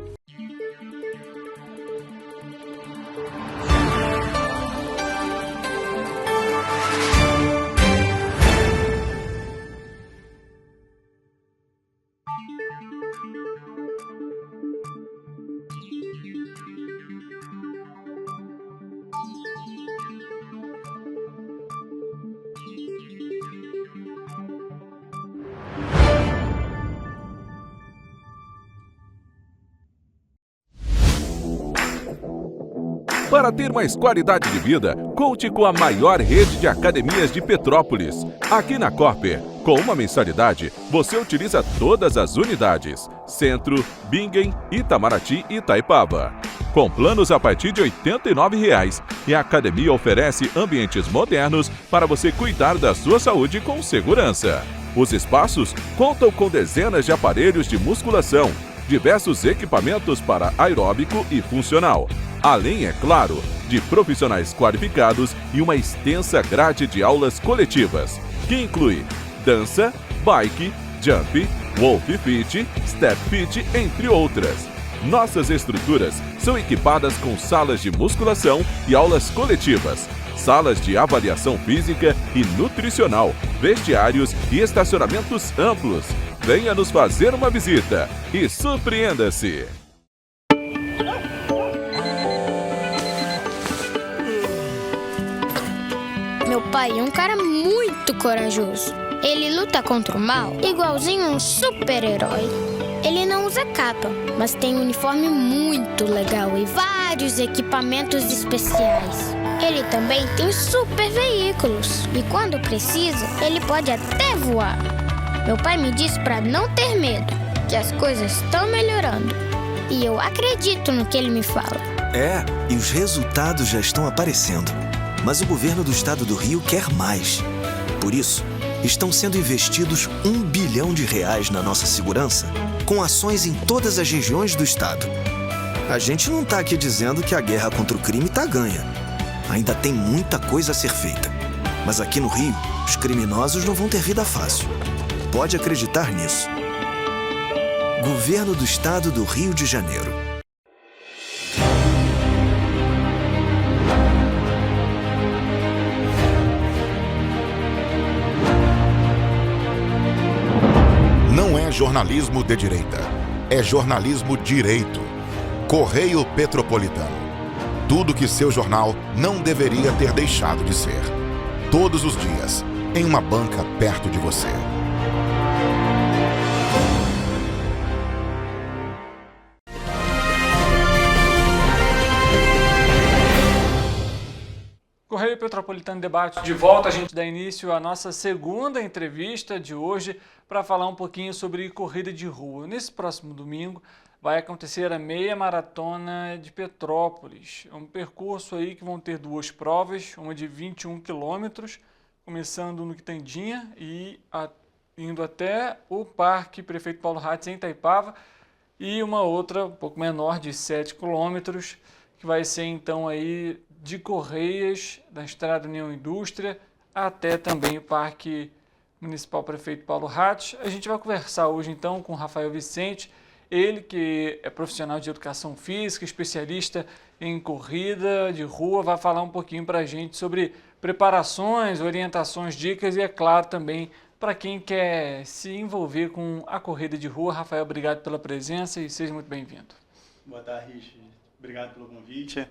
Para ter mais qualidade de vida, conte com a maior rede de academias de Petrópolis. Aqui na Corper, com uma mensalidade, você utiliza todas as unidades: Centro, Bingen, Itamaraty e Itaipava. Com planos a partir de R$ 89,00, e a academia oferece ambientes modernos para você cuidar da sua saúde com segurança. Os espaços contam com dezenas de aparelhos de musculação, diversos equipamentos para aeróbico e funcional. Além, é claro, de profissionais qualificados e uma extensa grade de aulas coletivas, que inclui dança, bike, jump, wolf fit, step fit, entre outras. Nossas estruturas são equipadas com salas de musculação e aulas coletivas, salas de avaliação física e nutricional, vestiários e estacionamentos amplos. Venha nos fazer uma visita e surpreenda-se! Meu pai é um cara muito corajoso. Ele luta contra o mal igualzinho um super-herói. Ele não usa capa, mas tem um uniforme muito legal e vários equipamentos especiais. Ele também tem super veículos e quando precisa, ele pode até voar. Meu pai me disse para não ter medo, que as coisas estão melhorando. E eu acredito no que ele me fala. É, e os resultados já estão aparecendo. Mas o governo do estado do Rio quer mais. Por isso, estão sendo investidos R$ 1 bilhão na nossa segurança, com ações em todas as regiões do estado. A gente não está aqui dizendo que a guerra contra o crime está ganha. Ainda tem muita coisa a ser feita. Mas aqui no Rio, os criminosos não vão ter vida fácil. Pode acreditar nisso. Governo do Estado do Rio de Janeiro. Não é jornalismo de direita. é jornalismo direito. Correio Petropolitano. Tudo que seu jornal não deveria ter deixado de ser. Todos os dias, em uma banca perto de você. Correio Petropolitano Debate de volta, a gente dá início à nossa segunda entrevista de hoje para falar um pouquinho sobre corrida de rua. Nesse próximo domingo vai acontecer a meia maratona de Petrópolis. É um percurso aí que vão ter duas provas, uma de 21 quilômetros, começando no Quitandinha e indo até o Parque Prefeito Paulo Ratz em Itaipava, e uma outra um pouco menor de 7 quilômetros, que vai ser então aí de Correias, da Estrada União Indústria, até também o Parque Municipal Prefeito Paulo Ratz. A gente vai conversar hoje então com o Rafael Vicente, ele que é profissional de educação física, especialista em corrida de rua, vai falar um pouquinho para a gente sobre preparações, orientações, dicas e, é claro, também para quem quer se envolver com a corrida de rua. Rafael, obrigado pela presença e seja muito bem-vindo. Boa tarde, Richard. Obrigado pelo convite.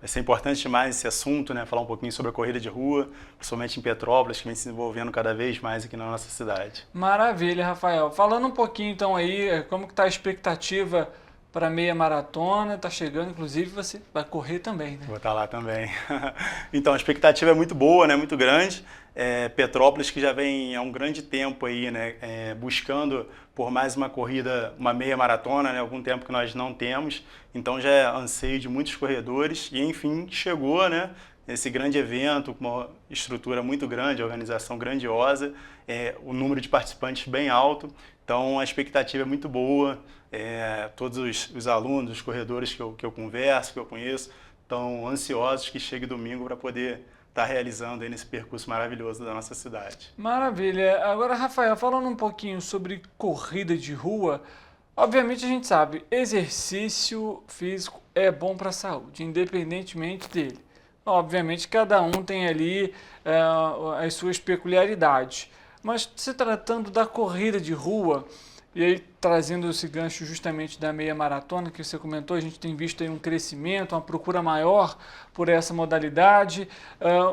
Vai ser importante demais esse assunto, né? Falar um pouquinho sobre a corrida de rua, principalmente em Petrópolis, que vem se desenvolvendo cada vez mais aqui na nossa cidade. Maravilha, Rafael. Falando um pouquinho então aí, como que está a expectativa para a meia maratona? Está chegando, inclusive você vai correr também, né? Vou estar lá também. Então, a expectativa é muito boa, né? Muito grande. Petrópolis, que já vem há um grande tempo aí, né? Buscando por mais uma corrida, uma meia maratona, né? Algum tempo que nós não temos. Então já é anseio de muitos corredores e, enfim, chegou, né? Esse grande evento com uma estrutura muito grande, organização grandiosa, o número de participantes bem alto. Então a expectativa é muito boa. Todos os alunos, os corredores que eu converso, que eu conheço, estão ansiosos que chegue domingo para poder estar realizando aí nesse percurso maravilhoso da nossa cidade. Maravilha. Agora, Rafael, falando um pouquinho sobre corrida de rua, obviamente a gente sabe, exercício físico é bom para a saúde, independentemente dele. Obviamente cada um tem ali as suas peculiaridades, mas se tratando da corrida de rua, e aí trazendo esse gancho justamente da meia maratona que você comentou, a gente tem visto aí um crescimento, uma procura maior por essa modalidade,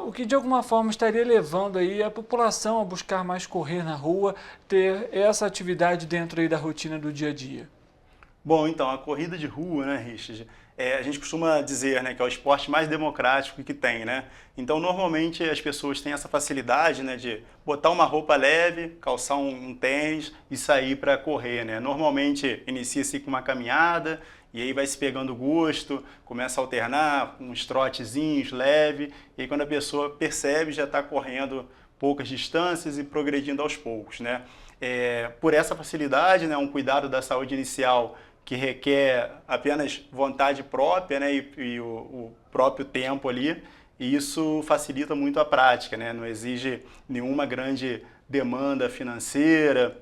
o que de alguma forma estaria levando aí a população a buscar mais correr na rua, ter essa atividade dentro aí da rotina do dia a dia. Bom, então, a corrida de rua, né, Richard, a gente costuma dizer, né, que é o esporte mais democrático que tem, né? Então, normalmente, as pessoas têm essa facilidade, né, de botar uma roupa leve, calçar um tênis e sair para correr, né? Normalmente, inicia-se com uma caminhada e aí vai se pegando gosto, começa a alternar com uns trotezinhos leve, e aí quando a pessoa percebe, já está correndo poucas distâncias e progredindo aos poucos, né? Por essa facilidade, né, um cuidado da saúde inicial que requer apenas vontade própria, né, e o próprio tempo ali, e isso facilita muito a prática, né, não exige nenhuma grande demanda financeira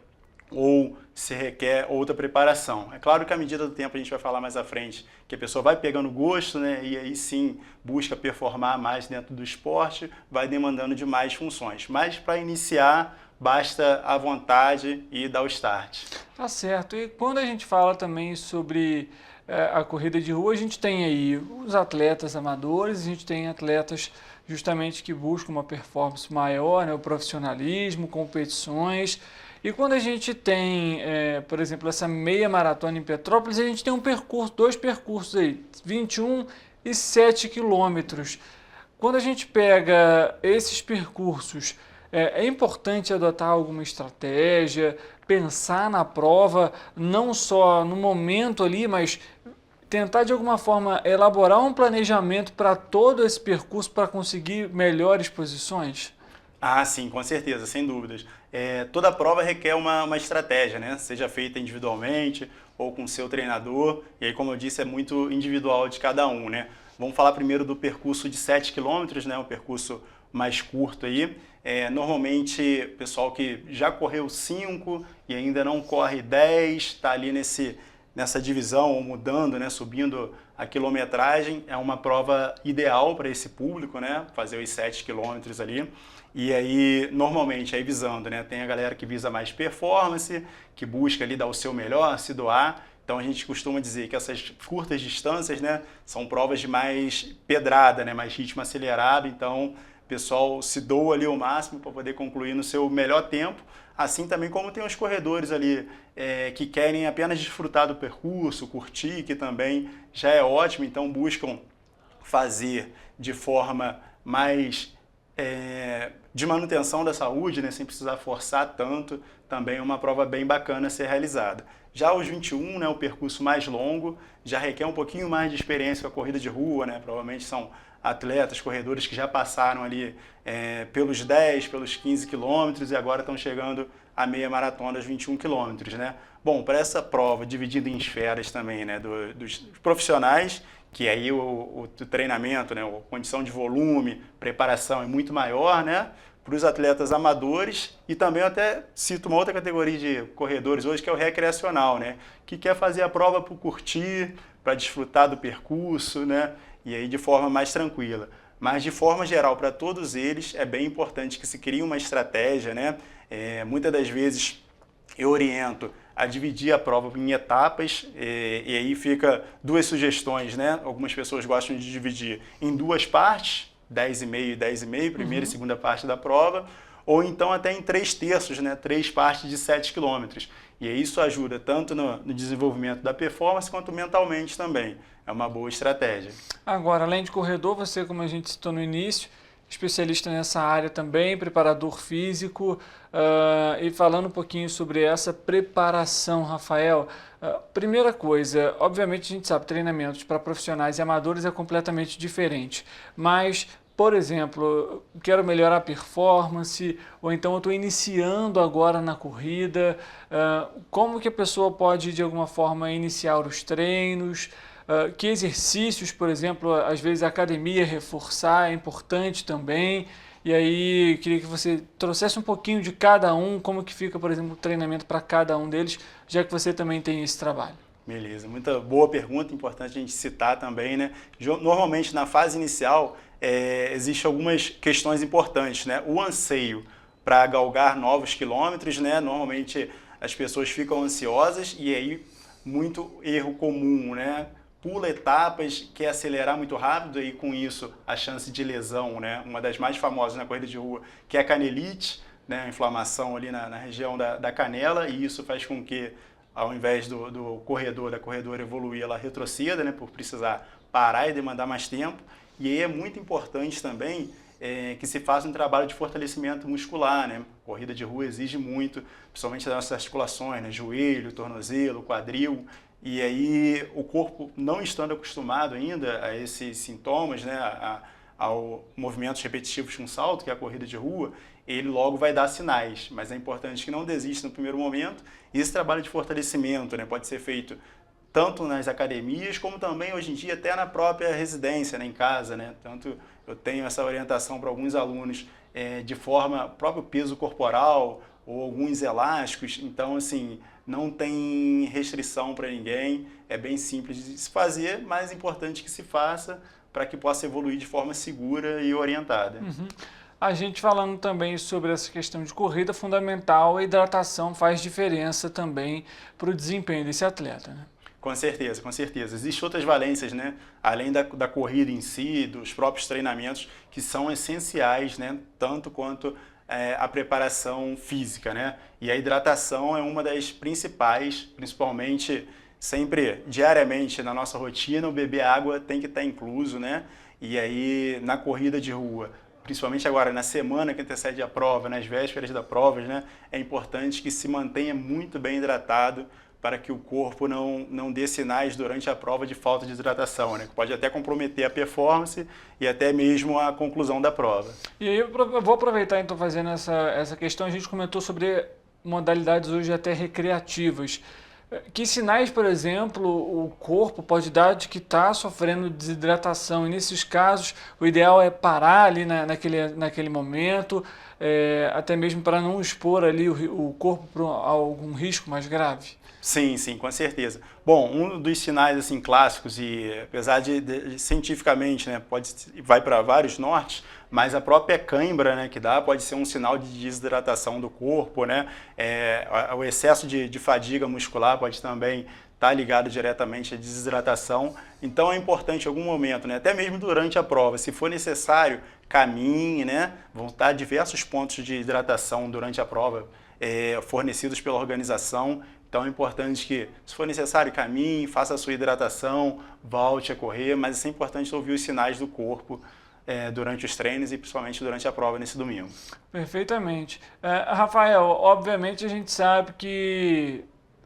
ou se requer outra preparação. É claro que à medida do tempo, a gente vai falar mais à frente, que a pessoa vai pegando gosto, né, e aí sim busca performar mais dentro do esporte, vai demandando de mais funções. Mas para iniciar, basta a vontade e dar o start. Tá certo. E quando a gente fala também sobre a corrida de rua, a gente tem aí os atletas amadores, a gente tem atletas justamente que buscam uma performance maior, né, o profissionalismo, competições. E quando a gente tem, por exemplo, essa meia maratona em Petrópolis, a gente tem dois percursos aí, 21 e 7 quilômetros. Quando a gente pega esses percursos, é importante adotar alguma estratégia, pensar na prova, não só no momento ali, mas tentar de alguma forma elaborar um planejamento para todo esse percurso para conseguir melhores posições? Ah, sim, com certeza, sem dúvidas. Toda prova requer uma estratégia, né? Seja feita individualmente ou com seu treinador, e aí, como eu disse, é muito individual de cada um, né? Vamos falar primeiro do percurso de 7 quilômetros, né? Um percurso mais curto aí. Normalmente, o pessoal que já correu 5 e ainda não corre 10, está ali nessa divisão, ou mudando, né? Subindo a quilometragem é uma prova ideal para esse público, né? Fazer os 7 quilômetros ali. E aí, normalmente, aí visando, né? Tem a galera que visa mais performance, que busca ali dar o seu melhor, se doar. Então a gente costuma dizer que essas curtas distâncias, né, são provas de mais pedrada, né, mais ritmo acelerado. Então o pessoal se doa ali ao máximo para poder concluir no seu melhor tempo. Assim também como tem os corredores ali que querem apenas desfrutar do percurso, curtir, que também já é ótimo. Então buscam fazer de forma mais de manutenção da saúde, né, sem precisar forçar tanto. Também é uma prova bem bacana a ser realizada. Já os 21, né, o percurso mais longo, já requer um pouquinho mais de experiência com a corrida de rua, né? Provavelmente são atletas, corredores que já passaram ali pelos 10, pelos 15 quilômetros e agora estão chegando à meia maratona, aos 21 quilômetros, né? Bom, para essa prova, dividida em esferas também, né, dos profissionais, que aí o treinamento, né, a condição de volume, preparação é muito maior, né? Para os atletas amadores e também eu até cito uma outra categoria de corredores hoje que é o recreacional, né? Que quer fazer a prova para curtir, para desfrutar do percurso, né? E aí de forma mais tranquila. Mas de forma geral, para todos eles é bem importante que se crie uma estratégia, né? Muitas das vezes eu oriento a dividir a prova em etapas e aí fica duas sugestões, né? Algumas pessoas gostam de dividir em duas partes, 10,5 e 10,5, primeira e segunda parte da prova, ou então até em 3/3, né? 3 partes de 7 quilômetros. E aí isso ajuda tanto no desenvolvimento da performance quanto mentalmente também. É uma boa estratégia. Agora, além de corredor, você, como a gente citou no início, especialista nessa área também, preparador físico, e falando um pouquinho sobre essa preparação, Rafael. Primeira coisa, obviamente a gente sabe, treinamentos para profissionais e amadores é completamente diferente, mas, por exemplo, quero melhorar a performance, ou então eu estou iniciando agora na corrida, como que a pessoa pode, de alguma forma, iniciar os treinos? Que exercícios, por exemplo, às vezes a academia reforçar é importante também. E aí, queria que você trouxesse um pouquinho de cada um, como que fica, por exemplo, o treinamento para cada um deles, já que você também tem esse trabalho. Beleza, muita boa pergunta, importante a gente citar também, né? Normalmente, na fase inicial, existem algumas questões importantes, né? O anseio para galgar novos quilômetros, né? Normalmente, as pessoas ficam ansiosas e aí, muito erro comum, né? Pula etapas, quer acelerar muito rápido e com isso a chance de lesão, né? Uma das mais famosas na corrida de rua, que é a canelite, né? A inflamação ali na região da canela, e isso faz com que, ao invés do corredor, da corredora evoluir, ela retroceda, né? Por precisar parar e demandar mais tempo. E aí é muito importante também que se faça um trabalho de fortalecimento muscular, né? Corrida de rua exige muito, principalmente das nossas articulações, né? Joelho, tornozelo, quadril. E aí o corpo, não estando acostumado ainda a esses sintomas, né, ao movimentos repetitivos com salto, que é a corrida de rua, ele logo vai dar sinais. Mas é importante que não desista no primeiro momento. E esse trabalho de fortalecimento, né, pode ser feito tanto nas academias, como também hoje em dia até na própria residência, né, em casa, né? Tanto eu tenho essa orientação para alguns alunos de forma próprio peso corporal ou alguns elásticos. Então, assim, não tem restrição para ninguém, é bem simples de se fazer, mas é importante que se faça para que possa evoluir de forma segura e orientada. Uhum. A gente falando também sobre essa questão de corrida fundamental, a hidratação faz diferença também para o desempenho desse atleta, né? Com certeza, com certeza. Existem outras valências, né? Além da corrida em si, dos próprios treinamentos, que são essenciais, né? Tanto quanto a preparação física, né? E a hidratação é uma das principais, principalmente sempre diariamente na nossa rotina, o beber água tem que estar incluso, né? E aí na corrida de rua, principalmente agora na semana que antecede a prova, nas vésperas da prova, né? É importante que se mantenha muito bem hidratado para que o corpo não dê sinais durante a prova de falta de hidratação, né? Que pode até comprometer a performance e até mesmo a conclusão da prova. E aí eu vou aproveitar então fazendo essa questão, a gente comentou sobre modalidades hoje até recreativas. Que sinais, por exemplo, o corpo pode dar de que está sofrendo desidratação? E nesses casos, o ideal é parar ali naquele momento, até mesmo para não expor ali o corpo para algum risco mais grave? Sim, sim, com certeza. Bom, um dos sinais assim clássicos, e apesar de cientificamente, né, vai para vários nortes, mas a própria cãibra, né, que dá pode ser um sinal de desidratação do corpo, né? O excesso de fadiga muscular pode também estar ligado diretamente à desidratação. Então é importante em algum momento, né, até mesmo durante a prova, se for necessário, caminhe, né? Vão estar diversos pontos de hidratação durante a prova fornecidos pela organização. Então é importante que, se for necessário, caminhe, faça a sua hidratação, volte a correr, mas é importante ouvir os sinais do corpo durante os treinos e principalmente durante a prova nesse domingo. Perfeitamente. Rafael, obviamente a gente sabe que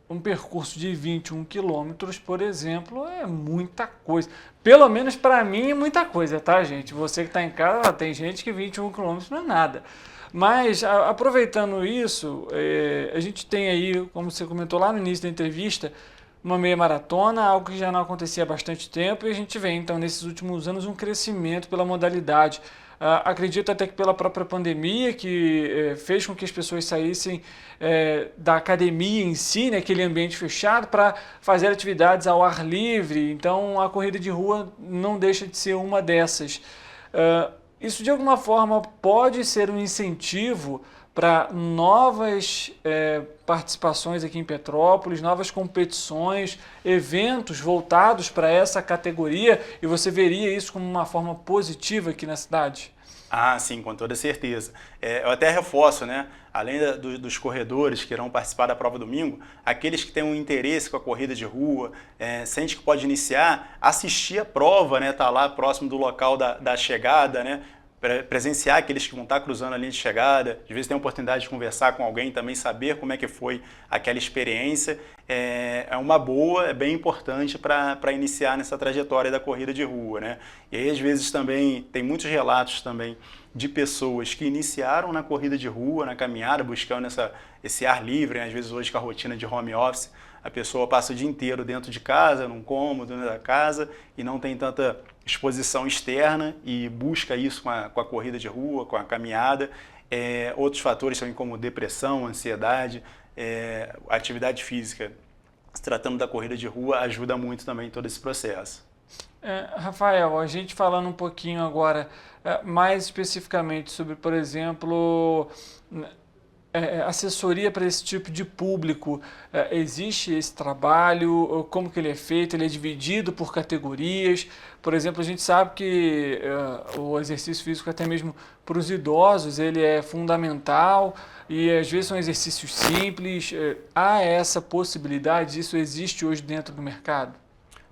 um percurso de 21 quilômetros, por exemplo, é muita coisa. Pelo menos para mim é muita coisa, tá, gente? Você que está em casa, tem gente que 21 quilômetros não é nada. Mas, aproveitando isso, a gente tem aí, como você comentou lá no início da entrevista, uma meia maratona, algo que já não acontecia há bastante tempo, e a gente vê, então, nesses últimos anos, um crescimento pela modalidade. Acredito até que pela própria pandemia, que fez com que as pessoas saíssem da academia em si, né, aquele ambiente fechado, para fazer atividades ao ar livre. Então, a corrida de rua não deixa de ser uma dessas. Isso, de alguma forma, pode ser um incentivo para novas participações aqui em Petrópolis, novas competições, eventos voltados para essa categoria, e você veria isso como uma forma positiva aqui na cidade? Ah, sim, com toda certeza. Eu até reforço, né? Além dos corredores que irão participar da prova domingo, aqueles que têm um interesse com a corrida de rua, sente que pode iniciar, assistir a prova, né? Tá lá próximo do local da chegada, né? Presenciar aqueles que vão estar cruzando a linha de chegada, às vezes tem a oportunidade de conversar com alguém, também saber como é que foi aquela experiência, é uma boa, é bem importante para iniciar nessa trajetória da corrida de rua, né? E aí, às vezes, também tem muitos relatos também de pessoas que iniciaram na corrida de rua, na caminhada, buscando esse ar livre, né? Às vezes hoje com a rotina de home office, a pessoa passa o dia inteiro dentro de casa, num cômodo, dentro da casa, e não tem tanta exposição externa e busca isso com a corrida de rua, com a caminhada. Outros fatores também como depressão, ansiedade, atividade física, se tratando da corrida de rua, ajuda muito também em todo esse processo. Rafael, a gente falando um pouquinho agora mais especificamente sobre, por exemplo, assessoria para esse tipo de público, existe esse trabalho, como que ele é feito, ele é dividido por categorias? Por exemplo, a gente sabe que o exercício físico, até mesmo para os idosos, ele é fundamental e às vezes são exercícios simples. Há essa possibilidade? Isso existe hoje dentro do mercado?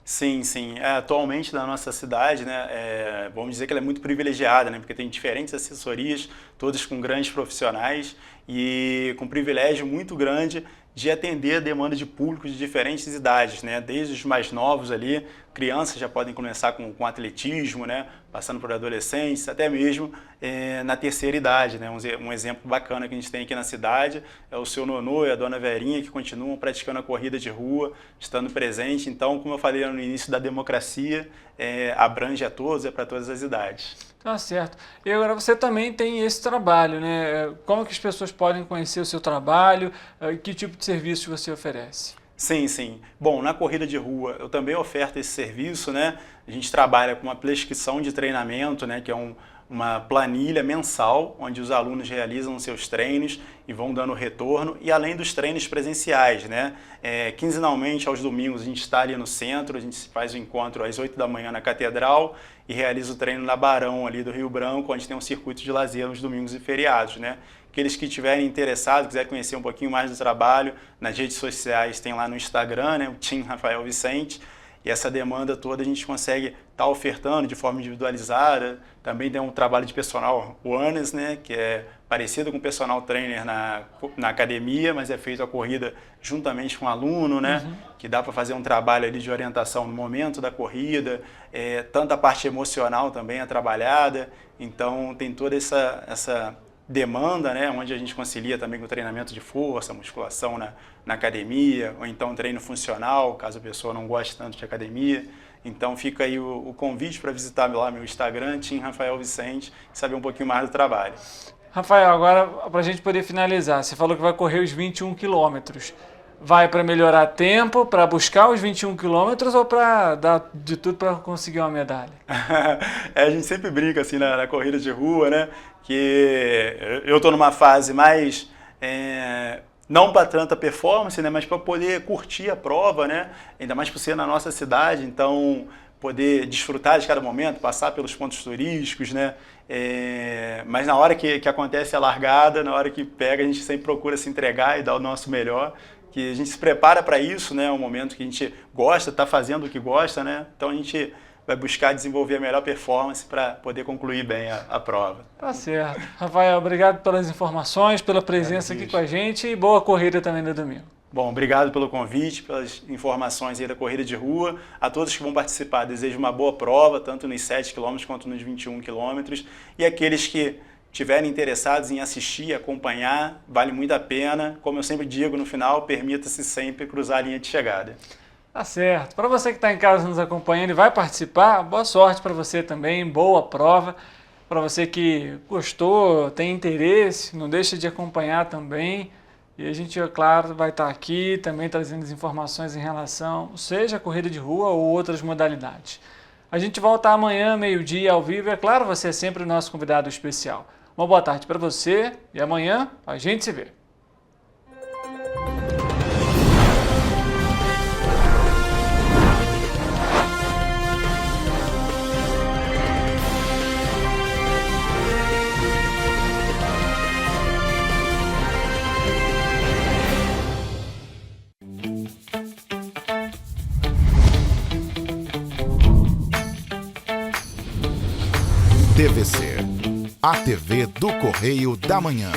Sim, sim. Atualmente na nossa cidade, né, vamos dizer que ela é muito privilegiada, né, porque tem diferentes assessorias, todas com grandes profissionais e com privilégio muito grande de atender a demanda de públicos de diferentes idades, né, desde os mais novos ali, crianças já podem começar com atletismo, né, passando por adolescentes, até mesmo na terceira idade, né, um exemplo bacana que a gente tem aqui na cidade é o seu Nonô e a dona Verinha, que continuam praticando a corrida de rua, estando presente. Então, como eu falei no início da democracia, abrange a todos, é para todas as idades. Tá certo. E agora você também tem esse trabalho, né? Como que as pessoas podem conhecer o seu trabalho? Que tipo de serviço você oferece? Sim, sim. Bom, na corrida de rua eu também oferto esse serviço, né? A gente trabalha com uma prescrição de treinamento, né? Que é uma planilha mensal, onde os alunos realizam seus treinos e vão dando retorno, e além dos treinos presenciais, né? Quinzenalmente, aos domingos, a gente está ali no centro, a gente faz o encontro às 8 da manhã na Catedral e realiza o treino na Barão, ali do Rio Branco, onde tem um circuito de lazer nos domingos e feriados, né? Aqueles que estiverem interessados, quiserem conhecer um pouquinho mais do trabalho, nas redes sociais tem lá no Instagram, né? O Team Rafael Vicente. E essa demanda toda a gente consegue estar ofertando de forma individualizada. Também tem um trabalho de personal wellness, né, que é parecido com o personal trainer na academia, mas é feito a corrida juntamente com o aluno, né, que dá para fazer um trabalho ali de orientação no momento da corrida. Tanto a parte emocional também é trabalhada. Então tem toda essa demanda, né, onde a gente concilia também com o treinamento de força, musculação na academia, ou então treino funcional, caso a pessoa não goste tanto de academia. Então fica aí o convite para visitar lá meu Instagram, Team Rafael Vicente, e saber um pouquinho mais do trabalho. Rafael, agora para a gente poder finalizar, você falou que vai correr os 21 quilômetros. vai para melhorar tempo, para buscar os 21 quilômetros ou para dar de tudo para conseguir uma medalha? A gente sempre brinca assim na corrida de rua, né? Que eu estou numa fase mais... não para tanta performance, né? Mas para poder curtir a prova, né? Ainda mais por ser na nossa cidade, então poder desfrutar de cada momento, passar pelos pontos turísticos, né? Mas na hora que acontece a largada, na hora que pega, a gente sempre procura se entregar e dar o nosso melhor, que a gente se prepara para isso, né? É um momento que a gente gosta, está fazendo o que gosta, né? Então a gente vai buscar desenvolver a melhor performance para poder concluir bem a prova. Tá certo. Rafael, obrigado pelas informações, pela presença aqui com a gente e boa corrida também no domingo. Bom, obrigado pelo convite, pelas informações aí da corrida de rua. A todos que vão participar, desejo uma boa prova, tanto nos 7 km quanto nos 21 km. E aqueles que estiverem interessados em assistir, acompanhar, vale muito a pena. Como eu sempre digo no final, permita-se sempre cruzar a linha de chegada. Tá certo. Para você que está em casa nos acompanhando e vai participar, boa sorte para você também, boa prova. Para você que gostou, tem interesse, não deixa de acompanhar também. E a gente, é claro, vai estar aqui também trazendo as informações em relação, seja a corrida de rua ou outras modalidades. A gente volta amanhã, meio-dia, ao vivo. É claro, você é sempre o nosso convidado especial. Uma boa tarde para você e amanhã a gente se vê. TVC, a TV do Correio da Manhã.